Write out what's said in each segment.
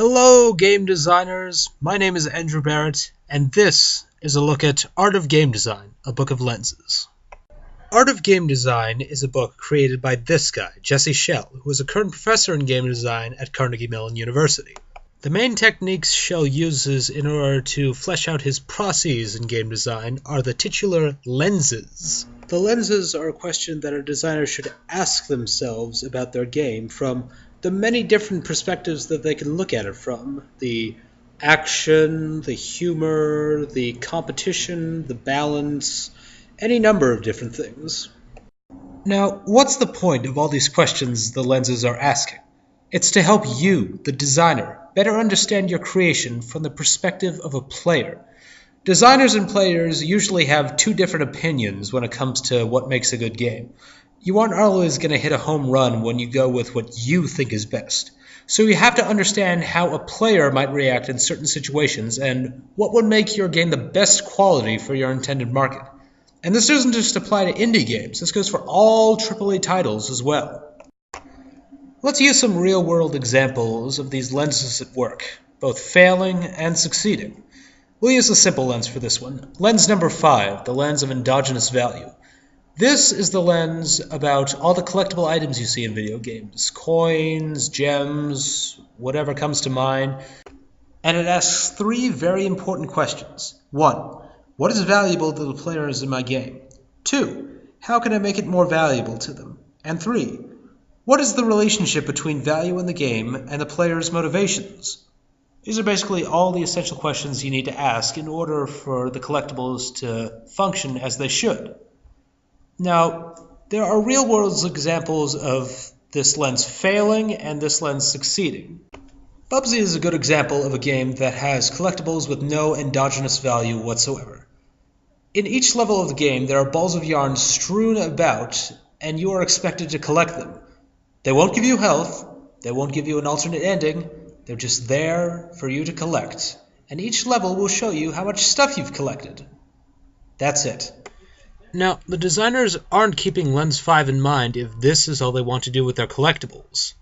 Hello, game designers. My name is Andrew Barrett, and this is a look at Art of Game Design, a book of lenses. Art of Game Design is a book created by this guy, Jesse Schell, who is a current professor in game design at Carnegie Mellon University. The main techniques Schell uses in order to flesh out his processes in game design are the titular lenses. The lenses are a question that a designer should ask themselves about their game from the many different perspectives that they can look at it from. The action, the humor, the competition, the balance, any number of different things. Now, what's the point of all these questions the lenses are asking? It's to help you, the designer, better understand your creation from the perspective of a player. Designers and players usually have two different opinions when it comes to what makes a good game. You aren't always going to hit a home run when you go with what you think is best. So you have to understand how a player might react in certain situations and what would make your game the best quality for your intended market. And this doesn't just apply to indie games, this goes for all AAA titles as well. Let's use some real-world examples of these lenses at work, both failing and succeeding. We'll use a simple lens for this one. Lens number 5, the lens of endogenous value. This is the lens about all the collectible items you see in video games. Coins, gems, whatever comes to mind. And it asks three very important questions. 1. What is valuable to the players in my game? 2. How can I make it more valuable to them? And 3. What is the relationship between value in the game and the player's motivations? These are basically all the essential questions you need to ask in order for the collectibles to function as they should. Now, there are real-world examples of this lens failing and this lens succeeding. Bubsy is a good example of a game that has collectibles with no endogenous value whatsoever. In each level of the game, there are balls of yarn strewn about, and you are expected to collect them. They won't give you health, they won't give you an alternate ending, they're just there for you to collect, and each level will show you how much stuff you've collected. That's it. Now, the designers aren't keeping Lens 5 in mind if this is all they want to do with their collectibles.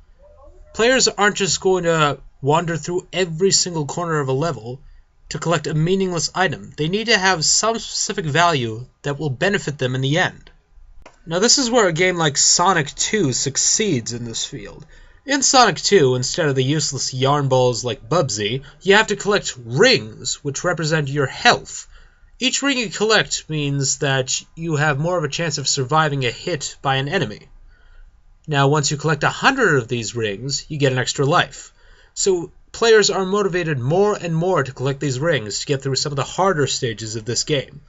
Players aren't just going to wander through every single corner of a level to collect a meaningless item. They need to have some specific value that will benefit them in the end. Now, this is where a game like Sonic 2 succeeds in this field. In Sonic 2, instead of the useless yarn balls like Bubsy, you have to collect rings, which represent your health. Each ring you collect means that you have more of a chance of surviving a hit by an enemy. Now, once you collect 100 of these rings, you get an extra life. So, players are motivated more and more to collect these rings to get through some of the harder stages of this game.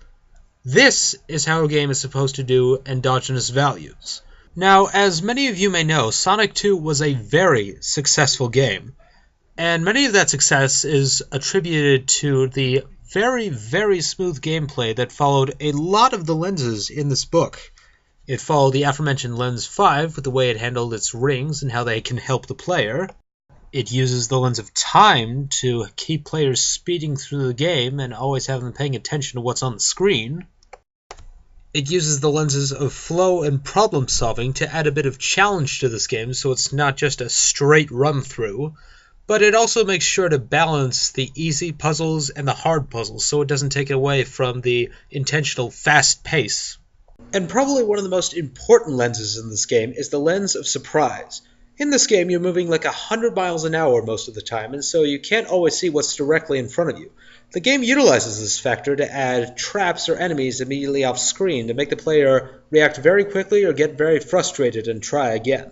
This is how a game is supposed to do endogenous values. Now, as many of you may know, Sonic 2 was a very successful game, and many of that success is attributed to the very, very smooth gameplay that followed a lot of the lenses in this book. It followed the aforementioned Lens 5 with the way it handled its rings and how they can help the player. It uses the lens of time to keep players speeding through the game and always have them paying attention to what's on the screen. It uses the lenses of flow and problem solving to add a bit of challenge to this game so it's not just a straight run through, but it also makes sure to balance the easy puzzles and the hard puzzles so it doesn't take away from the intentional fast pace. And probably one of the most important lenses in this game is the lens of surprise. In this game, you're moving like 100 miles an hour most of the time, and so you can't always see what's directly in front of you. The game utilizes this factor to add traps or enemies immediately off screen to make the player react very quickly or get very frustrated and try again.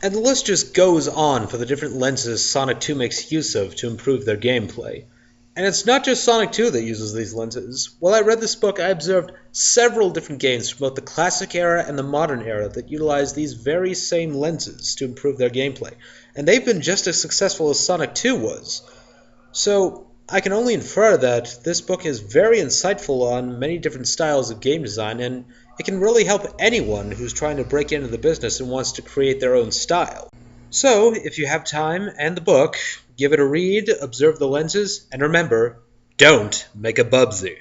And the list just goes on for the different lenses Sonic 2 makes use of to improve their gameplay. And it's not just Sonic 2 that uses these lenses. While I read this book, I observed several different games from both the classic era and the modern era that utilize these very same lenses to improve their gameplay. And they've been just as successful as Sonic 2 was. So, I can only infer that this book is very insightful on many different styles of game design, and it can really help anyone who's trying to break into the business and wants to create their own style. So, if you have time and the book, give it a read, observe the lenses, and remember, don't make a Bubsy.